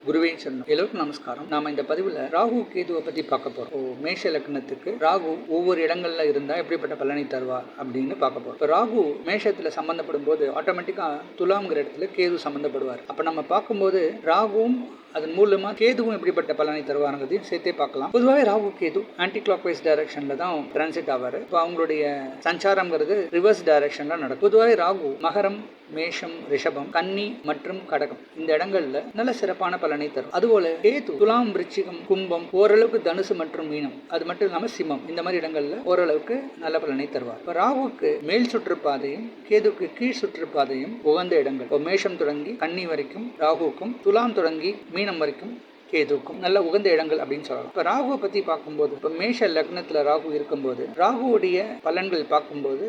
குருவேன் சரணம். எல்லோருக்கும் நமஸ்காரம். நாம இந்த பதிவுல ராகு கேதுவை பத்தி பார்க்க போறோம். மேஷ லக்னத்துக்கு ராகு ஒவ்வொரு இடங்கள்ல இருந்தா எப்படிப்பட்ட பலனை தருவார் அப்படின்னு பார்க்க போறோம். இப்போ ராகு மேஷத்துல சம்பந்தப்படும் போது ஆட்டோமேட்டிக்கா துலாம்ங்கிற இடத்துல கேது சம்பந்தப்படுவார். அப்ப நம்ம பார்க்கும்போது ராகுவும் அதன் மூலமா கேதுவும் எப்படிப்பட்ட பலனை தருவாருங்கிறதையும் சேர்த்தே பார்க்கலாம். பொதுவாகவே Rahu Ketu anticlockwise டைரக்ஷன்ல தான் டிரான்சிட் ஆவாரு. இப்போ அவங்களுடைய சஞ்சாரம்ங்கிறது ரிவர்ஸ் டைரக்ஷன்ல நடக்கும். பொதுவாகவே ராகு மகரம், மேஷம், ரிஷபம், கன்னி மற்றும் கடகம் இந்த இடங்கள்ல நல்ல சிறப்பான பலனை தரும். அதுபோல கேது துலாம், விருச்சிகம், கும்பம், ஓரளவுக்கு தனுசு மற்றும் மீனம், அது மட்டும் இல்லாம சிம்மம் இந்த மாதிரி இடங்கள்ல ஓரளவுக்கு நல்ல பலனை தருவார். இப்போ ராகுக்கு மேல் சுற்றுப்பாதையும் கேதுக்கு கீழ் சுற்றுப்பாதையும் உகந்த இடங்கள். இப்போ மேஷம் தொடங்கி கன்னி வரைக்கும் ராகுக்கும், துலாம் தொடங்கி மீனம் வரைக்கும் கேதுக்கும் நல்ல உகந்த இடங்கள் அப்படின்னு சொல்லலாம். இப்போ ராகுவை பத்தி பார்க்கும்போது, இப்போ மேஷ லக்னத்துல ராகு இருக்கும்போது ராகுவுடைய பலன்கள் பார்க்கும்போது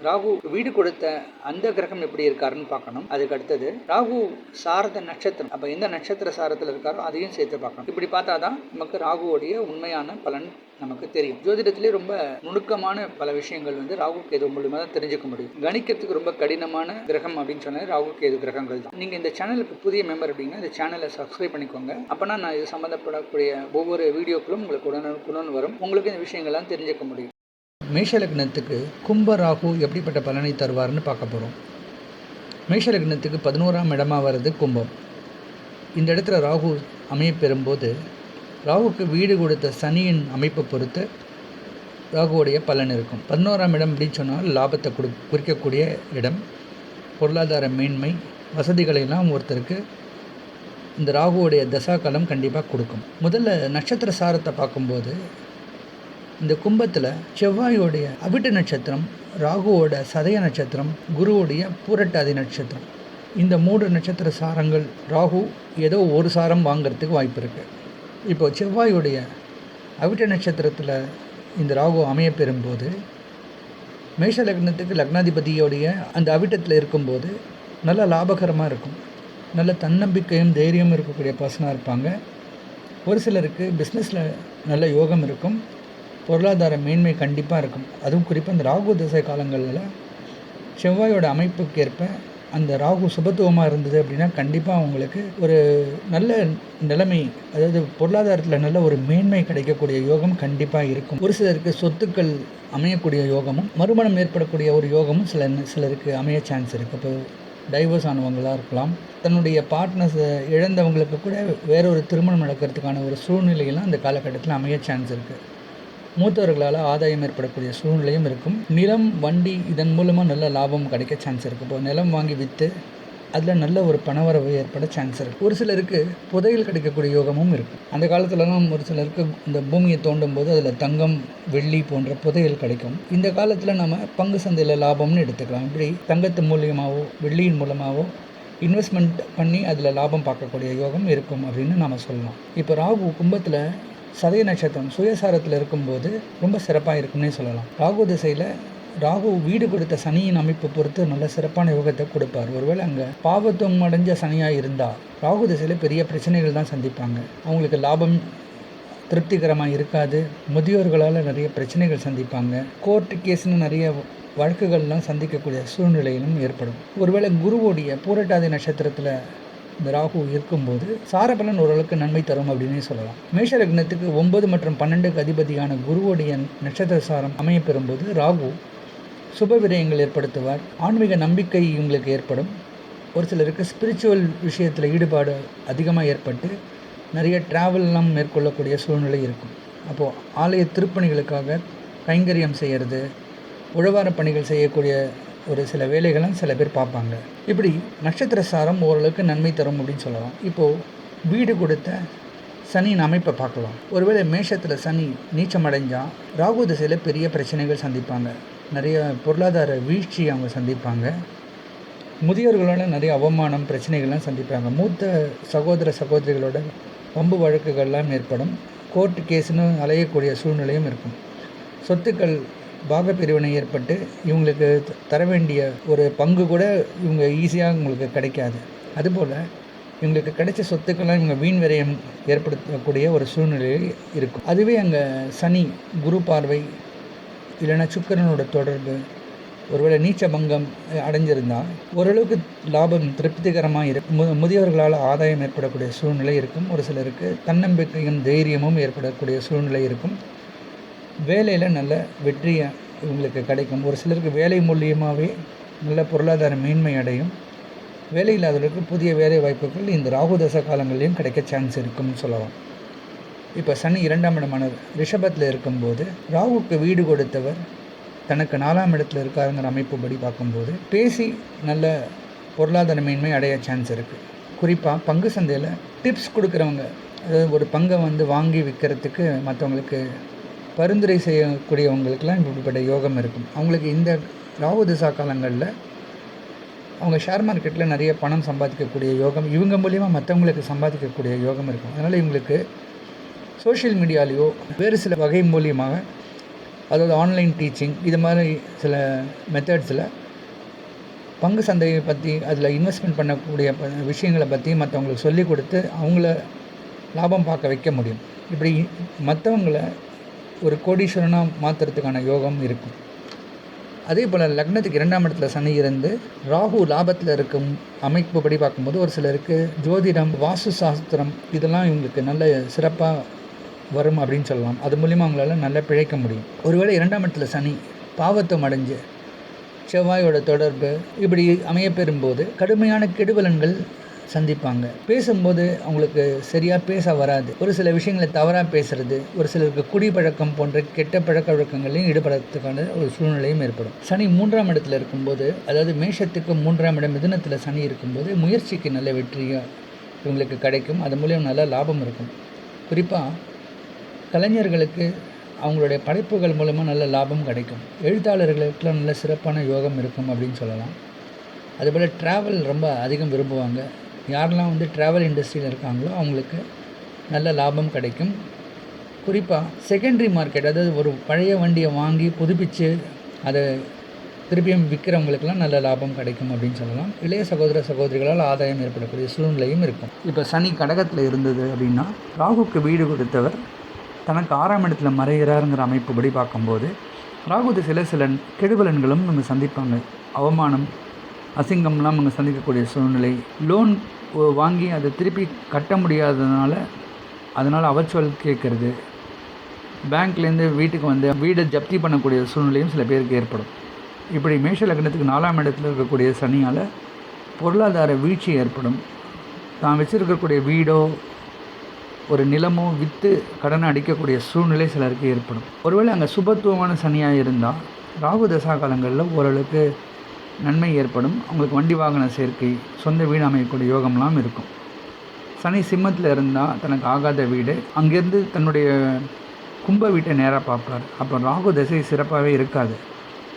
ராகு வீடு கொடுத்த அந்த கிரகம் எப்படி இருக்காருன்னு பார்க்கணும். அதுக்கு அடுத்தது ராகு சாரத நட்சத்திரம், அப்போ எந்த நட்சத்திர சாரத்தில் இருக்காரோ அதையும் சேர்த்து பார்க்கணும். இப்படி பார்த்தாதான் நமக்கு ராகுவோடைய உண்மையான பலன் நமக்கு தெரியும். ஜோதிடத்திலே ரொம்ப நுணுக்கமான பல விஷயங்கள் ராகு கேது மூலமா தான் தெரிஞ்சுக்க முடியும். கணிக்கிறதுக்கு ரொம்ப கடினமான கிரகம் அப்படின்னு சொன்னா ராகு கேது கிரகங்கள் தான். நீங்க இந்த சேனலுக்கு புதிய மெம்பர் அப்படின்னா இந்த சேனலை சப்ஸ்கிரைப் பண்ணிக்கோங்க. அப்பனா நான் இது சம்பந்தப்படக்கூடிய ஒவ்வொரு வீடியோக்களும் உங்களுக்கு உடனுக்குடன் வரும். உங்களுக்கு இந்த விஷயங்கள்லாம் தெரிஞ்சுக்க முடியும். மேஷ லக்னத்துக்கு கும்ப ராகு எப்படிப்பட்ட பலனை தருவார்னு பார்க்க போகிறோம். மேஷ லக்னத்துக்கு 11ஆம் இடமாக வர்றது கும்பம். இந்த இடத்துல ராகு அமைய பெறும்போது ராகுக்கு வீடு கொடுத்த சனியின் அமைப்பை பொறுத்து ராகுவோடைய பலன் இருக்கும். 11ஆம் இடம் அப்படின்னு சொன்னால் லாபத்தை குறிக்கக்கூடிய இடம். பொருளாதார மேன்மை, வசதிகளெல்லாம் ஒருத்தருக்கு இந்த ராகுவோடைய தசாகாலம் கண்டிப்பாக கொடுக்கும். முதல்ல நட்சத்திர சாரத்தை பார்க்கும்போது இந்த கும்பத்தில் செவ்வாயோடைய அவிட்ட நட்சத்திரம், ராகுவோட சதய நட்சத்திரம், குருவுடைய பூரட்டாதி நட்சத்திரம், இந்த 3 நட்சத்திர சாரங்கள் ராகு ஏதோ ஒரு சாரம் வாங்கிறதுக்கு வாய்ப்பு இருக்குது. இப்போது செவ்வாயுடைய அவிட்ட நட்சத்திரத்தில் இந்த ராகு அமைய பெறும்போது மேஷ லக்னத்துக்கு லக்னாதிபதியோடைய அந்த அவிட்டத்தில் இருக்கும்போது நல்ல லாபகரமாக இருக்கும். நல்ல தன்னம்பிக்கையும் தைரியமும் இருக்கக்கூடிய பர்சனாக இருப்பாங்க. ஒரு சிலருக்கு பிஸ்னஸில் நல்ல யோகம் இருக்கும். பொருளாதார மேன்மை கண்டிப்பாக இருக்கும். அதுவும் குறிப்பாக அந்த ராகு திசை காலங்களில் செவ்வாயோட அமைப்புக்கு ஏற்ப அந்த ராகு சுபத்துவமாக இருந்தது அப்படின்னா கண்டிப்பாக அவங்களுக்கு ஒரு நல்ல நிலைமை, அதாவது பொருளாதாரத்தில் நல்ல ஒரு மேன்மை கிடைக்கக்கூடிய யோகம் கண்டிப்பாக இருக்கும். ஒரு சிலருக்கு சொத்துக்கள் அமையக்கூடிய யோகமும் மறுமணம் ஏற்படக்கூடிய ஒரு யோகமும் சிலருக்கு அமைய சான்ஸ் இருக்குது. இப்போ டைவர்ஸ் ஆனவங்களாக இருக்கலாம். தன்னுடைய பார்ட்னர்ஸை இழந்தவங்களுக்கு கூட வேறொரு திருமணம் நடக்கிறதுக்கான ஒரு சூழ்நிலையெல்லாம் அந்த காலகட்டத்தில் அமைய சான்ஸ் இருக்குது. மூத்தவர்களால் ஆதாயம் ஏற்படக்கூடிய சூழ்நிலையும் இருக்கும். நிலம், வண்டி இதன் மூலமாக நல்ல லாபம் கிடைக்க சான்ஸ் இருக்குது. இப்போ நிலம் வாங்கி விற்று அதில் நல்ல ஒரு பணவரவு ஏற்பட சான்ஸ் இருக்குது. ஒரு சிலருக்கு புதையல் கிடைக்கக்கூடிய யோகமும் இருக்குது. அந்த காலத்துலலாம் ஒரு சிலருக்கு இந்த பூமியை தோண்டும் போது அதில் தங்கம், வெள்ளி போன்ற புதையல் கிடைக்கும். இந்த காலத்தில் நம்ம பங்கு சந்தையில் லாபம்னு எடுத்துக்கலாம். இப்படி தங்கத்து மூலியமாகவோ வெள்ளியின் மூலமாகவோ இன்வெஸ்ட்மெண்ட் பண்ணி அதில் லாபம் பார்க்கக்கூடிய யோகம் இருக்கும் அப்படின்னு நம்ம சொல்லலாம். இப்போ ராகு கும்பத்தில் சதய நட்சத்திரம் சுயசாரத்தில் இருக்கும்போது ரொம்ப சிறப்பாக இருக்குன்னே சொல்லலாம். ராகு திசையில் ராகு வீடு கொடுத்த சனியின் அமைப்பை பொறுத்து நல்ல சிறப்பான யோகத்தை கொடுப்பார். ஒருவேளை அங்கே பாவத்துவம் அடைஞ்ச சனியாக இருந்தால் ராகு திசையில் பெரிய பிரச்சனைகள் தான் சந்திப்பாங்க. அவங்களுக்கு லாபம் திருப்திகரமாக இருக்காது. முதியோர்களால் நிறைய பிரச்சனைகள் சந்திப்பாங்க. கோர்ட்டு கேஸ்னு நிறைய வழக்குகள்லாம் சந்திக்கக்கூடிய சூழ்நிலையிலும் ஏற்படும். ஒருவேளை குருவோடைய பூரட்டாதி நட்சத்திரத்தில் இந்த ராகு இருக்கும்போது சாரபலன் ஓரளவுக்கு நன்மை தரும் அப்படின்னே சொல்லலாம். மேஷ லக்னத்துக்கு 9 மற்றும் 12க்கு அதிபதியான குருவுடைய நட்சத்திர சாரம் அமைய பெறும்போது ராகு சுப விரயங்கள் ஏற்படுத்துவார். ஆன்மீக நம்பிக்கை இவங்களுக்கு ஏற்படும். ஒரு சிலருக்கு ஸ்பிரிச்சுவல் விஷயத்தில் ஈடுபாடு அதிகமாக ஏற்பட்டு நிறைய ட்ராவல்லாம் மேற்கொள்ளக்கூடிய சூழ்நிலை இருக்கும். அப்போது ஆலய திருப்பணிகளுக்காக கைங்கரியம் செய்கிறது, உழவார பணிகள் செய்யக்கூடிய ஒரு சில வேலைகளும் சில பேர் பார்ப்பாங்க. இப்படி நட்சத்திர சாரம் ஓரளவுக்கு நன்மை தரும் அப்படின்னு சொல்லலாம். இப்போது வீடு கொடுத்த சனியின் அமைப்பை பார்க்கலாம். ஒருவேளை மேஷத்தில் சனி நீச்சம் அடைஞ்சால் ராகு திசையில் பெரிய பிரச்சனைகள் சந்திப்பாங்க. நிறைய பொருளாதார வீழ்ச்சி அவங்க சந்திப்பாங்க. முதியோர்களோட நிறைய அவமானம், பிரச்சனைகள்லாம் சந்திப்பாங்க. மூத்த சகோதரிகளோட வம்பு வழக்குகள்லாம் ஏற்படும். கோர்ட்டு கேஸுன்னு அலையக்கூடிய சூழ்நிலையும் இருக்கும். சொத்துக்கள் பாகப்பிரிவினை ஏற்பட்டு இவங்களுக்கு தர வேண்டிய ஒரு பங்கு கூட இவங்க ஈஸியாக உங்களுக்கு கிடைக்காது. அதுபோல் இவங்களுக்கு கிடைச்ச சொத்துக்கெல்லாம் இவங்க வீண் விரயம் ஏற்படுத்தக்கூடிய ஒரு சூழ்நிலை இருக்கும். அதுவே அங்கே சனி, குரு பார்வை, இல்லைன்னா சுக்கிரனோட தொடர்பு, ஒருவேளை நீச்ச பங்கம் அடைஞ்சிருந்தால் ஓரளவுக்கு லாபம் திருப்திகரமாக இருக்கும். முதியவர்களால் ஆதாயம் ஏற்படக்கூடிய சூழ்நிலை இருக்கும். ஒரு சிலருக்கு தன்னம்பிக்கையும் தைரியமும் ஏற்படக்கூடிய சூழ்நிலை இருக்கும். வேலையில் நல்ல வெற்றியை இவங்களுக்கு கிடைக்கும். ஒரு சிலருக்கு வேலை மூலியமாகவே நல்ல பொருளாதார மேன்மை அடையும். வேலை இல்லாதவர்களுக்கு புதிய வேலை வாய்ப்புகள் இந்த ராகு தசை காலங்கள்லேயும் கிடைக்க சான்ஸ் இருக்கும்னு சொல்லலாம். இப்போ சனி 2ஆம் இடமான ரிஷபத்தில் இருக்கும்போது ராகுக்கு வீடு கொடுத்தவர் தனக்கு 4ஆம் இடத்துல இருக்காருங்கிற அமைப்புப்படி பார்க்கும்போது பேசி நல்ல பொருளாதார மேன்மை அடைய சான்ஸ் இருக்குது. குறிப்பாக பங்கு சந்தையில் டிப்ஸ் கொடுக்குறவங்க, அதாவது ஒரு பங்கை வாங்கி விற்கிறதுக்கு மற்றவங்களுக்கு பரிந்துரை செய்யக்கூடியவங்களுக்கெல்லாம் இப்படிப்பட்ட யோகம் இருக்கும். அவங்களுக்கு இந்த ராகு திசா காலங்களில் அவங்க ஷேர் மார்க்கெட்டில் நிறைய பணம் சம்பாதிக்கக்கூடிய யோகம், இவங்க மூலிமா மற்றவங்களுக்கு சம்பாதிக்கக்கூடிய யோகம் இருக்கும். அதனால் இவங்களுக்கு சோஷியல் மீடியாலேயோ வேறு சில வகை மூலியமாக, அதாவது ஆன்லைன் டீச்சிங், இது மாதிரி சில மெத்தட்ஸில் பங்கு சந்தையை பற்றி, அதில் இன்வெஸ்ட்மெண்ட் பண்ணக்கூடிய விஷயங்களை பற்றி மற்றவங்களுக்கு சொல்லிக் கொடுத்து அவங்கள லாபம் பார்க்க வைக்க முடியும். இப்படி மற்றவங்களை ஒரு கோடீஸ்வரனாக மாற்றுறதுக்கான யோகம் இருக்கும். அதே போல் லக்னத்துக்கு 2ஆம் இடத்துல சனி இருந்து ராகு லாபத்தில் இருக்கும் அமைப்புப்படி பார்க்கும்போது ஒரு சிலருக்கு ஜோதிடம், வாஸ்து சாஸ்திரம் இதெல்லாம் இவங்களுக்கு நல்ல சிறப்பாக வரும் அப்படின்னு சொல்லலாம். அது மூலிமா அவங்களால நல்லா பிழைக்க முடியும். ஒருவேளை 2ஆம் இடத்துல சனி பாவத்துவம் அடைஞ்சு செவ்வாயோட தொடர்பு இப்படி அமையப்பெறும்போது கடுமையான கெடுபலன்கள் சந்திப்பாங்க. பேசும்போது அவங்களுக்கு சரியாக பேச வராது. ஒரு சில விஷயங்களை தவறாக பேசுகிறது, ஒரு சிலருக்கு குடிப்பழக்கம் போன்ற கெட்ட பழக்க வழக்கங்களையும் ஈடுபடுறதுக்கான ஒரு சூழ்நிலையும் ஏற்படும். சனி 3ஆம் இடத்துல இருக்கும்போது, அதாவது மேஷத்துக்கு 3ஆம் இடம் மிதுனத்தில் சனி இருக்கும்போது முயற்சிக்கு நல்ல வெற்றியாக இவங்களுக்கு கிடைக்கும். அது மூலியம் நல்ல லாபம் இருக்கும். குறிப்பாக கலைஞர்களுக்கு அவங்களுடைய படைப்புகள் மூலமாக நல்ல லாபம் கிடைக்கும். எழுத்தாளர்களுக்கெல்லாம் நல்ல சிறப்பான யோகம் இருக்கும் அப்படின்னு சொல்லலாம். அதுபோல் ட்ராவல் ரொம்ப அதிகம் விரும்புவாங்க. யாரெல்லாம் ட்ராவல் இண்டஸ்ட்ரியில் இருக்காங்களோ அவங்களுக்கு நல்ல லாபம் கிடைக்கும். குறிப்பாக செகண்டரி மார்க்கெட், அதாவது ஒரு பழைய வண்டியை வாங்கி புதுப்பித்து அதை திருப்பியும் விற்கிறவங்களுக்கெல்லாம் நல்ல லாபம் கிடைக்கும் அப்படின்னு சொல்லலாம். இளைய சகோதர சகோதரிகளால் ஆதாயம் ஏற்படக்கூடிய சூழ்நிலையும் இருக்கும். இப்போ சனி கடகத்தில் இருந்தது அப்படின்னா ராகுக்கு வீடு கொடுத்தவர் தனக்கு 6ஆம் இடத்துல மறைகிறாருங்கிற அமைப்புப்படி பார்க்கும்போது ராகு திசையில் சில கெடுபலன்களும் நம்ம சந்திப்பாங்க. அவமானம், அசிங்கம்லாம் அவங்க சந்திக்கக்கூடிய சூழ்நிலை, லோன் வாங்கி அதை திருப்பி கட்ட முடியாததுனால அதனால் அவச்சொல் கேட்குறது, பேங்க்லேருந்து வீட்டுக்கு வீடை ஜப்தி பண்ணக்கூடிய சூழ்நிலையும் சில பேருக்கு ஏற்படும். இப்படி மேஷ லக்னத்துக்கு 4ஆம் இடத்துல இருக்கக்கூடிய சனியால் பொருளாதார வீழ்ச்சி ஏற்படும். தான் வச்சுருக்கக்கூடிய வீடோ ஒரு நிலமோ விற்று கடனை அடிக்கக்கூடிய சூழ்நிலை சிலருக்கு ஏற்படும். ஒருவேளை அங்கே சுபத்துவமான சனியாக இருந்தால் ராகு தசா காலங்களில் ஓரளவுக்கு நன்மை ஏற்படும். அவங்களுக்கு வண்டி வாகன சேர்க்கை, சொந்த வீடு அமைக்கக்கூடிய யோகம்லாம் இருக்கும். சனி சிம்மத்தில் இருந்தால் தனக்கு ஆகாத வீடு, அங்கேருந்து தன்னுடைய கும்ப வீட்டை நேராக பார்ப்பார். அப்போ ராகு தசை சிறப்பாகவே இருக்காது.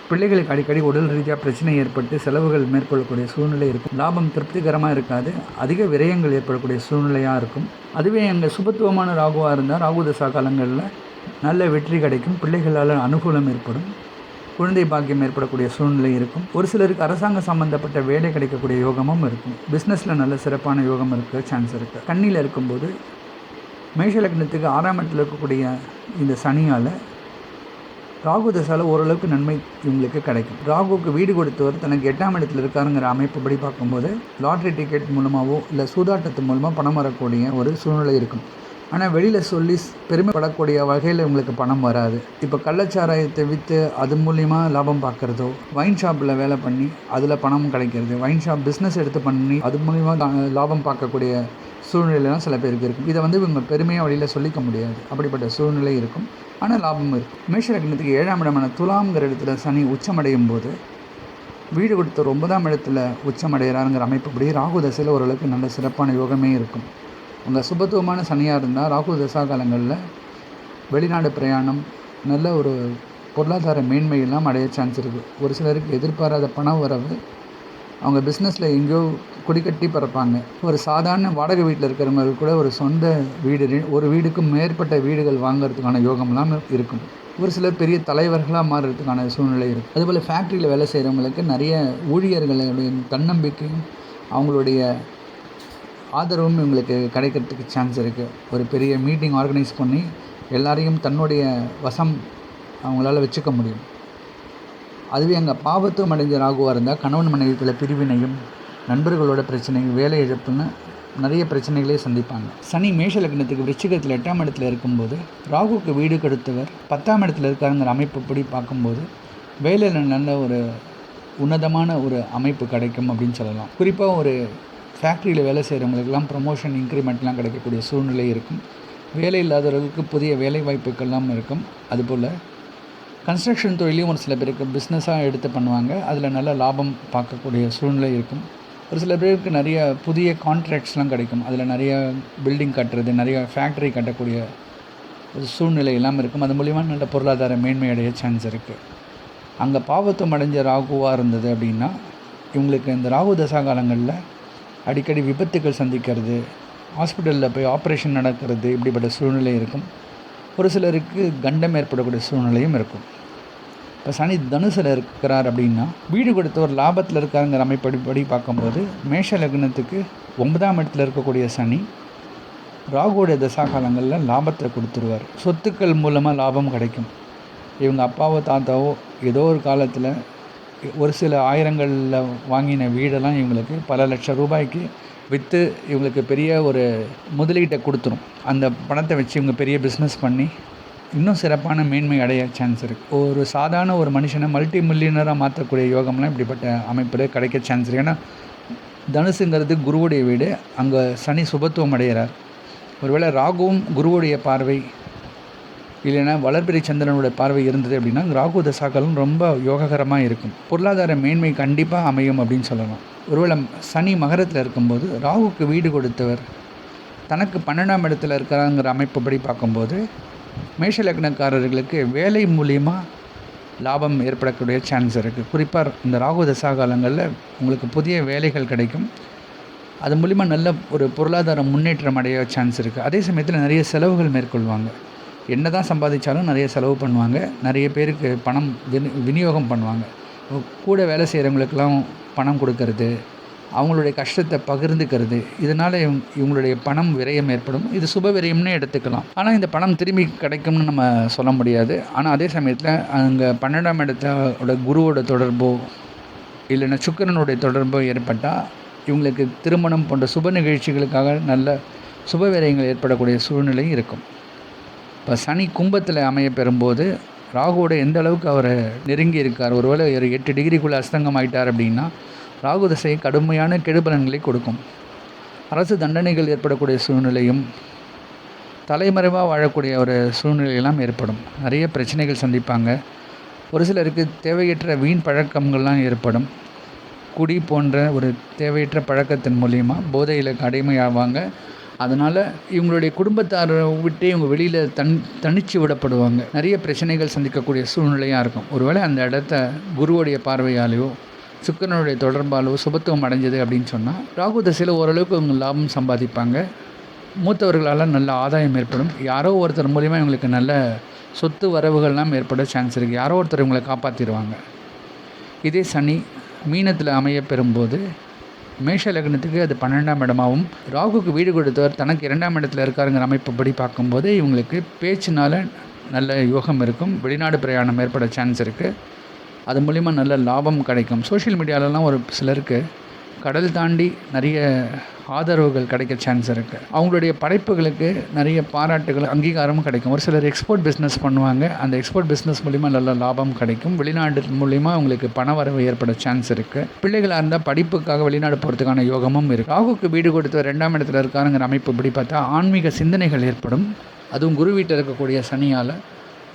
பிள்ளைகளுக்கு அடிக்கடி உடல் ரீதியாக பிரச்சனை ஏற்பட்டு செலவுகள் மேற்கொள்ளக்கூடிய சூழ்நிலை இருக்கும். லாபம் திருப்திகரமாக இருக்காது. அதிக விரயங்கள் ஏற்படக்கூடிய சூழ்நிலையாக இருக்கும். அதுவே அங்கே சுபத்துவமான ராகுவாக இருந்தால் ராகு தசா காலங்களில் நல்ல வெற்றி கிடைக்கும். பிள்ளைகளால் அனுகூலம் ஏற்படும். குழந்தை பாக்கியம் ஏற்படக்கூடிய சூழ்நிலை இருக்கும். ஒரு சிலருக்கு அரசாங்க சம்மந்தப்பட்ட வேலை கிடைக்கக்கூடிய யோகமும் இருக்கும். பிஸ்னஸில் நல்ல சிறப்பான யோகம் இருக்க சான்ஸ் இருக்குது. கண்ணியில் இருக்கும்போது மேஷ லக்னத்துக்கு 6ஆம் இடத்தில் இருக்கக்கூடிய இந்த சனியால் ராகு தசாவில் ஓரளவுக்கு நன்மை இவங்களுக்கு கிடைக்கும். ராகுவுக்கு வீடு கொடுத்தவர் தனக்கு 8ஆம் இடத்துல இருக்காருங்கிற அமைப்புப்படி பார்க்கும்போது லாட்ரி டிக்கெட் மூலமாகவோ இல்லை சூதாட்டத்து மூலமாக பணம் வரக்கூடிய ஒரு சூழ்நிலை இருக்கும். ஆனால் வெளியில் சொல்லி பெருமைப்படக்கூடிய வகையில் இவங்களுக்கு பணம் வராது. இப்போ கள்ளச்சாராயத்தை விற்று அது மூலிமா லாபம் பார்க்குறதோ, வைன் ஷாப்பில் வேலை பண்ணி அதில் பணம் கிடைக்கிறது, வைன் ஷாப் பிஸ்னஸ் எடுத்து பண்ணி அது மூலிமா லாபம் பார்க்கக்கூடிய சூழ்நிலைலாம் சில பேருக்கு இருக்கும். இதை இவங்க பெருமையாக வழியில் சொல்லிக்க முடியாது. அப்படிப்பட்ட சூழ்நிலை இருக்கும். ஆனால் லாபமும் இருக்கும். மேஷ லக்னத்துக்கு 7ஆம் இடமான துலாம்ங்கிற இடத்துல சனி உச்சமடையும் போது வீடு கொடுத்த 9ஆம் இடத்துல உச்சமடைகிறாருங்கிற அமைப்புப்படி ராகு தசையில் ஓரளவுக்கு நல்ல சிறப்பான யோகமே இருக்கும். உங்கள் சுபத்துவமான சனியாக இருந்தால் ராகு தசா காலங்களில் வெளிநாடு பிரயாணம், நல்ல ஒரு பொருளாதார மேன்மையெல்லாம் அடைய சான்ஸ் இருக்குது. ஒரு சிலருக்கு எதிர்பாராத பண வரவு, அவங்க பிஸ்னஸில் எங்கேயோ குடிக்கட்டி பறப்பாங்க. ஒரு சாதாரண வாடகை வீட்டில் இருக்கிறவங்களுக்கு கூட ஒரு சொந்த வீடு, ஒரு வீடுக்கு மேற்பட்ட வீடுகள் வாங்கிறதுக்கான யோகம்லாம் இருக்கும். ஒரு சிலர் பெரிய தலைவர்களாக மாறுறதுக்கான சூழ்நிலை இருக்குது. அதுபோல் ஃபேக்ட்ரியில் வேலை செய்கிறவங்களுக்கு நிறைய ஊழியர்களுடைய தன்னம்பிக்கையும் அவங்களுடைய ஆதரவும் இவங்களுக்கு கிடைக்கிறதுக்கு சான்ஸ் இருக்குது. ஒரு பெரிய மீட்டிங் ஆர்கனைஸ் பண்ணி எல்லாரையும் தன்னுடைய வசம் அவங்களால வச்சுக்க முடியும். அதுவே அங்கே பாவத்துவம் அடைஞ்ச ராகுவாக இருந்தால் கணவன் மனைவிக்குள்ள பிரிவினையும், நண்பர்களோட பிரச்சனையும், வேலை இழப்புன்னு நிறைய பிரச்சனைகளே சந்திப்பாங்க. சனி மேஷ லக்னத்துக்கு விருச்சிகத்தில் 8ஆம் இடத்துல இருக்கும்போது ராகுக்கு வீடு கொடுத்தவர் 10ஆம் இடத்துல இருக்காருங்கிற அமைப்புப்படி பார்க்கும்போது வேலையில் நல்ல ஒரு உன்னதமான ஒரு அமைப்பு கிடைக்கும் அப்படின்னு சொல்லலாம். குறிப்பாக ஒரு ஃபேக்ட்ரியில் வேலை செய்கிறவங்களுக்கெல்லாம் ப்ரமோஷன், இன்க்ரிமெண்ட்லாம் கிடைக்கக்கூடிய சூழ்நிலை இருக்கும். வேலை இல்லாதவர்களுக்கு புதிய வேலை வாய்ப்புகள்லாம் இருக்கும். அதுபோல் கன்ஸ்ட்ரக்ஷன் தொழிலையும் ஒரு சில பேருக்கு பிஸ்னஸாக எடுத்து பண்ணுவாங்க. அதில் நல்ல லாபம் பார்க்கக்கூடிய சூழ்நிலை இருக்கும். ஒரு சில பேருக்கு நிறைய புதிய கான்ட்ராக்ட்ஸ்லாம் கிடைக்கும். அதில் நிறைய பில்டிங் கட்டுறது, நிறைய ஃபேக்ட்ரி கட்டக்கூடிய ஒரு சூழ்நிலை எல்லாம் இருக்கும். அது மூலிமா நல்ல பொருளாதார மேன்மை அடைய சான்ஸ் இருக்குது. அங்கே பாவத்துவம் அடைஞ்ச ராகுவாக இருந்தது அப்படின்னா இவங்களுக்கு இந்த ராகு தசா காலங்களில் அடிக்கடி விபத்துகள் சந்திக்கிறது, ஹாஸ்பிட்டலில் போய் ஆப்ரேஷன் நடக்கிறது, இப்படிப்பட்ட சூழ்நிலை இருக்கும். ஒரு சிலருக்கு கண்டம் ஏற்படக்கூடிய சூழ்நிலையும் இருக்கும். இப்போ சனி தனுசில் இருக்கிறார் அப்படின்னா வீடு கொடுத்தவர் லாபத்தில் இருக்காருங்கிற அமைப்படி பார்க்கும்போது மேஷ லக்னத்துக்கு 9ஆம் இடத்துல இருக்கக்கூடிய சனி ராகுவோடைய தசா காலங்களில் லாபத்தை கொடுத்துருவார். சொத்துக்கள் மூலமாக லாபம் கிடைக்கும். இவங்க அப்பாவோ தாத்தாவோ ஏதோ ஒரு காலத்தில் ஒரு சில ஆயிரங்களில் வாங்கின வீடெல்லாம் இவங்களுக்கு பல லட்சம் ரூபாய்க்கு விற்று இவங்களுக்கு பெரிய ஒரு முதலீட்டை கொடுத்துரும். அந்த பணத்தை வச்சு இவங்க பெரிய பிஸ்னஸ் பண்ணி இன்னும் சிறப்பான மேன்மை அடைய சான்ஸ் இருக்குது. ஒரு சாதாரண ஒரு மனுஷனை மல்டி மில்லியனராக மாற்றக்கூடிய யோகம்லாம் இப்படிப்பட்ட அமைப்பில் கிடைக்க சான்ஸ் இருக்குது. ஏன்னா தனுசுங்கிறது குருவுடைய வீடு, அங்கே சனி சுபத்துவம் அடைகிறார். ஒருவேளை ராகுவும் குருவுடைய பார்வை இல்லைன்னா வளர்பிறை சந்திரனுடைய பார்வை இருந்தது அப்படின்னா ராகு தசாக்களும் ரொம்ப யோககரமாக இருக்கும். பொருளாதார மேன்மை கண்டிப்பாக அமையும் அப்படின்னு சொல்லலாம். ஒருவேளை சனி மகரத்தில் இருக்கும்போது ராகுக்கு வீடு கொடுத்தவர் தனக்கு 12ஆம் இடத்துல இருக்கிறாங்கிற அமைப்புப்படி பார்க்கும்போது மேஷ லக்னக்காரர்களுக்கு வேலை மூலிமா லாபம் ஏற்படக்கூடிய சான்ஸ் இருக்குது. குறிப்பாக இந்த ராகு தசா காலங்களில் உங்களுக்கு புதிய வேலைகள் கிடைக்கும். அது மூலிமா நல்ல ஒரு பொருளாதார முன்னேற்றம் அடைய சான்ஸ் இருக்குது. அதே சமயத்தில் நிறைய செலவுகள் மேற்கொள்வாங்க. என்ன தான் சம்பாதிச்சாலும் நிறைய செலவு பண்ணுவாங்க. நிறைய பேருக்கு பணம் விநியோகம் பண்ணுவாங்க. கூட வேலை செய்கிறவங்களுக்கெல்லாம் பணம் கொடுக்கறது, அவங்களுடைய கஷ்டத்தை பகிர்ந்துக்கிறது, இதனால் இவங்களுடைய பணம் விரயம் ஏற்படும். இது சுப விரயம்னு எடுத்துக்கலாம். ஆனால் இந்த பணம் திரும்பி கிடைக்கும்னு நம்ம சொல்ல முடியாது. ஆனால் அதே சமயத்தில் அங்கே 12ஆம் இடத்தோட குருவோட தொடர்போ இல்லைன்னா சுக்கிரனுடைய தொடர்போ ஏற்பட்டால் இவங்களுக்கு திருமணம் போன்ற சுப நிகழ்ச்சிகளுக்காக நல்ல சுப விரயங்கள் ஏற்படக்கூடிய சூழ்நிலையும் இருக்கும். இப்போ சனி கும்பத்தில் அமைய பெறும்போது ராகுவோட எந்த அளவுக்கு அவர் நெருங்கி இருக்கார், ஒருவேளை ஒரு 8 டிகிரிக்குள்ளே அஸ்தங்கம் ஆகிட்டார் அப்படின்னா ராகு தசை கடுமையான கெடுபலன்களை கொடுக்கும். அரசு தண்டனைகள் ஏற்படக்கூடிய சூழ்நிலையும், தலைமறைவாக வாழக்கூடிய ஒரு சூழ்நிலையெல்லாம் ஏற்படும். நிறைய பிரச்சனைகள் சந்திப்பாங்க. ஒரு சிலருக்கு தேவையற்ற வீண் பழக்கங்கள்லாம் ஏற்படும். குடி போன்ற ஒரு தேவையற்ற பழக்கத்தின் மூலிமா போதையில் அடிமையாவாங்க. அதனால் இவங்களுடைய குடும்பத்தாரை விட்டு இவங்க வெளியில் தனித்து விடப்படுவாங்க. நிறைய பிரச்சனைகள் சந்திக்கக்கூடிய சூழ்நிலையாக இருக்கும். ஒருவேளை அந்த இடத்த குருவுடைய பார்வையாலேயோ சுக்கிரனுடைய தொடர்பாலோ சுபத்துவம் அடைஞ்சது அப்படின்னு சொன்னால் ராகு தசையில் ஓரளவுக்கு இவங்க லாபம் சம்பாதிப்பாங்க. மூத்தவர்களால் நல்ல ஆதாயம் ஏற்படும். யாரோ ஒருத்தர் மூலிமா இவங்களுக்கு நல்ல சொத்து வரவுகள்லாம் ஏற்பட சான்ஸ் இருக்குது. யாரோ ஒருத்தர் இவங்களை காப்பாற்றிடுவாங்க. இதே சனி மீனத்தில் அமைய பெறும்போது மேஷ லக்னத்துக்கு அது 12ஆம் இடமாகவும் ராகுக்கு வீடு கொடுத்தவர் தனக்கு 2ஆம் இடத்துல இருக்காருங்கிற அமைப்புப்படி பார்க்கும்போது இவங்களுக்கு பேச்சினால் நல்ல யோகம் இருக்கும். வெளிநாடு பிரயாணம் ஏற்பட சான்ஸ் இருக்குது. அது மூலிமா நல்ல லாபம் கிடைக்கும். சோஷியல் மீடியாலலாம் ஒரு சிலருக்கு கடல் தாண்டி நிறைய ஆதரவுகள் கிடைக்க சான்ஸ் இருக்குது. அவங்களுடைய படைப்புகளுக்கு நிறைய பாராட்டுகள், அங்கீகாரமும் கிடைக்கும். ஒரு சிலர் எக்ஸ்போர்ட் பிஸ்னஸ் பண்ணுவாங்க. அந்த எக்ஸ்போர்ட் பிஸ்னஸ் மூலிமா நல்ல லாபம் கிடைக்கும். வெளிநாடு மூலிமா அவங்களுக்கு பணவரவு ஏற்பட சான்ஸ் இருக்குது. பிள்ளைகளாக இருந்தால் படிப்புக்காக வெளிநாடு போகிறதுக்கான யோகமும் இருக்குது. ராகுக்கு வீடு கொடுத்து 2ஆம் இடத்துல இருக்காருங்கிற அமைப்பு இப்படி பார்த்தா ஆன்மீக சிந்தனைகள் ஏற்படும். அதுவும் குரு வீட்டில் இருக்கக்கூடிய சனியால்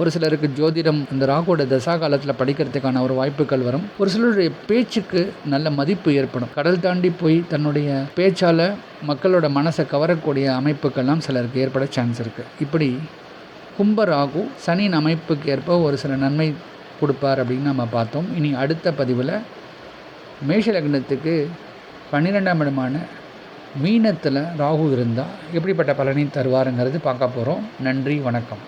ஒரு சிலருக்கு ஜோதிடம் இந்த ராகுவோட தசா காலத்தில் படிக்கிறதுக்கான ஒரு வாய்ப்புகள் வரும். ஒரு சிலருடைய பேச்சுக்கு நல்ல மதிப்பு ஏற்படும். கடல் தாண்டி போய் தன்னுடைய பேச்சால் மக்களோட மனசை கவரக்கூடிய அமைப்புக்கெல்லாம் சிலருக்கு ஏற்பட சான்ஸ் இருக்குது. இப்படி கும்ப ராகு சனியின் அமைப்புக்கு ஏற்ப ஒரு சில நன்மை கொடுப்பார் அப்படின்னு நம்ம பார்த்தோம். இனி அடுத்த பதிவில் மேஷ லக்னத்துக்கு 12ஆம் இடமான மீனத்தில் ராகு இருந்தால் எப்படிப்பட்ட பலனை தருவாருங்கிறது பார்க்க போகிறோம். நன்றி, வணக்கம்.